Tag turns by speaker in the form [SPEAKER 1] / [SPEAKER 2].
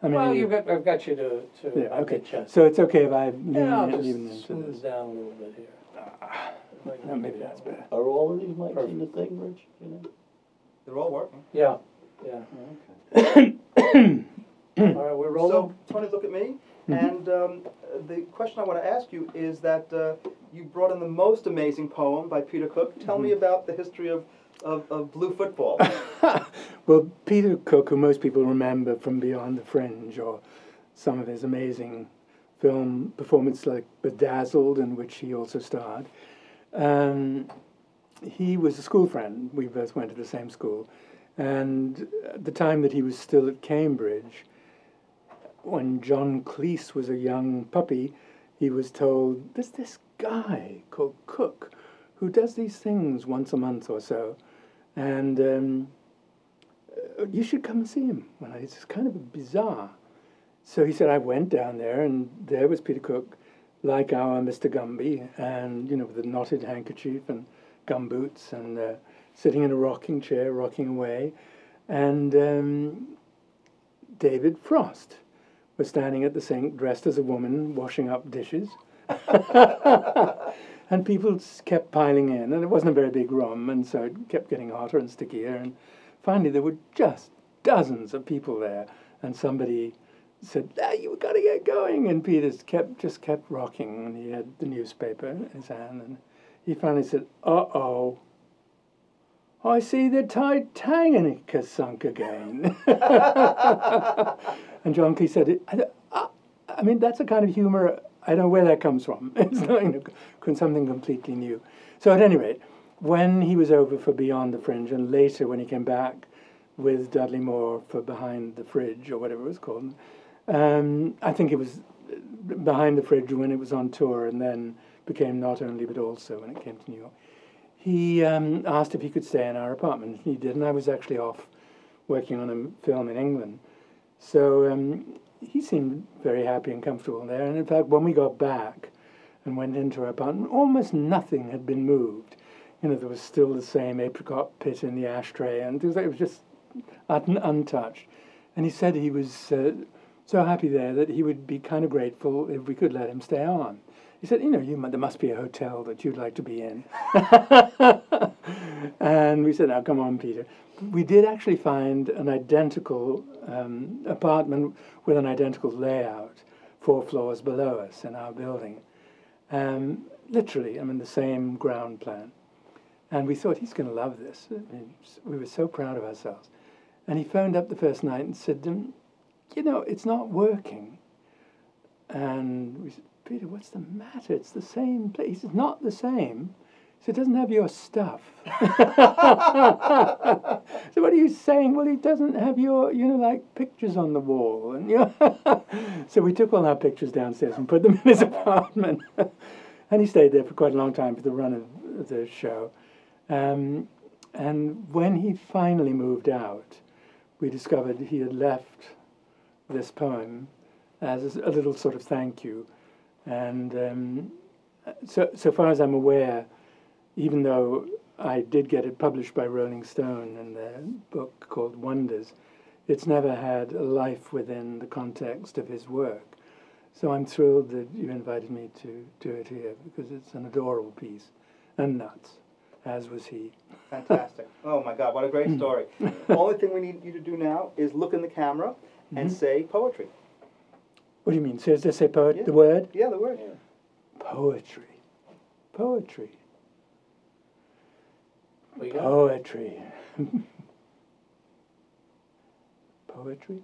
[SPEAKER 1] I mean,
[SPEAKER 2] well, I've got you to
[SPEAKER 1] yeah, okay.
[SPEAKER 2] chest.
[SPEAKER 1] So it's okay if I
[SPEAKER 2] Yeah, I'll
[SPEAKER 1] lean
[SPEAKER 2] just
[SPEAKER 1] into
[SPEAKER 2] smooth
[SPEAKER 1] this.
[SPEAKER 2] down a little bit here.
[SPEAKER 1] No, maybe that's better.
[SPEAKER 3] Are all of these mics
[SPEAKER 2] Perfect.
[SPEAKER 3] in the thing, Rich? You know?
[SPEAKER 4] They're all working.
[SPEAKER 2] Yeah, yeah.
[SPEAKER 3] Okay.
[SPEAKER 2] All right, we're rolling.
[SPEAKER 4] So, Tony, look at me.
[SPEAKER 1] Mm-hmm.
[SPEAKER 4] And the question I want to ask you is that you brought in the most amazing poem by Peter Cook. Tell me about the history of blue football.
[SPEAKER 1] Well, Peter Cook, who most people remember from Beyond the Fringe, or some of his amazing film performances like Bedazzled, in which he also starred, he was a school friend. We both went to the same school. And at the time that he was still at Cambridge, when John Cleese was a young puppy, he was told, there's this guy called Cook who does these things once a month or so, and you should come and see him. Well, it's kind of bizarre. So he said, I went down there, and there was Peter Cook, like our Mr. Gumby, and, you know, with a knotted handkerchief and gumboots, and sitting in a rocking chair, rocking away. And David Frost was standing at the sink, dressed as a woman, washing up dishes. And people kept piling in, and it wasn't a very big room, and so it kept getting hotter and stickier. And finally, there were just dozens of people there, and somebody said, "You've got to get going." And Peter just kept rocking, and he had the newspaper in his hand, and he finally said, "Uh-oh, I see the Titanic has sunk again." And John Cleese said, I mean, that's a kind of humor, I don't know where that comes from. It's something completely new. So at any rate, when he was over for Beyond the Fringe, and later when he came back with Dudley Moore for Behind the Fridge, or whatever it was called, I think it was Behind the Fridge when it was on tour, and then became Not Only But Also when it came to New York. He asked if he could stay in our apartment. He did, and I was actually off working on a film in England. So he seemed very happy and comfortable there. And in fact, when we got back and went into our apartment, almost nothing had been moved. You know, there was still the same apricot pit in the ashtray, and it was just untouched. And he said he was so happy there that he would be kind of grateful if we could let him stay on. He said, you know, there must be a hotel that you'd like to be in. And we said, now, come on, Peter. We did actually find an identical apartment with an identical layout 4 floors below us in our building. Literally, I mean, the same ground plan. And we thought, he's going to love this. I mean, we were so proud of ourselves. And he phoned up the first night and said, you know, it's not working. And we said, Peter, what's the matter? It's the same place. He said, not the same. He said, it doesn't have your stuff. So what are you saying? Well, he doesn't have your, you know, like pictures on the wall. And, you know. So we took all our pictures downstairs and put them in his apartment. And he stayed there for quite a long time for the run of the show. And when he finally moved out, we discovered he had left this poem as a little sort of thank you. And so far as I'm aware, even though I did get it published by Rolling Stone in their book called Wonders, it's never had a life within the context of his work. So I'm thrilled that you invited me to do it here, because it's an adorable piece, and nuts, as was he.
[SPEAKER 4] Fantastic. Oh, my God, what a great story. The only thing we need you to do now is look in the camera and say poetry.
[SPEAKER 1] What do you mean? So does it say poet,
[SPEAKER 4] Yeah.
[SPEAKER 1] the word?
[SPEAKER 4] Yeah, the word. Yeah.
[SPEAKER 1] Poetry. Poetry.
[SPEAKER 2] What you got?
[SPEAKER 1] Poetry. Poetry?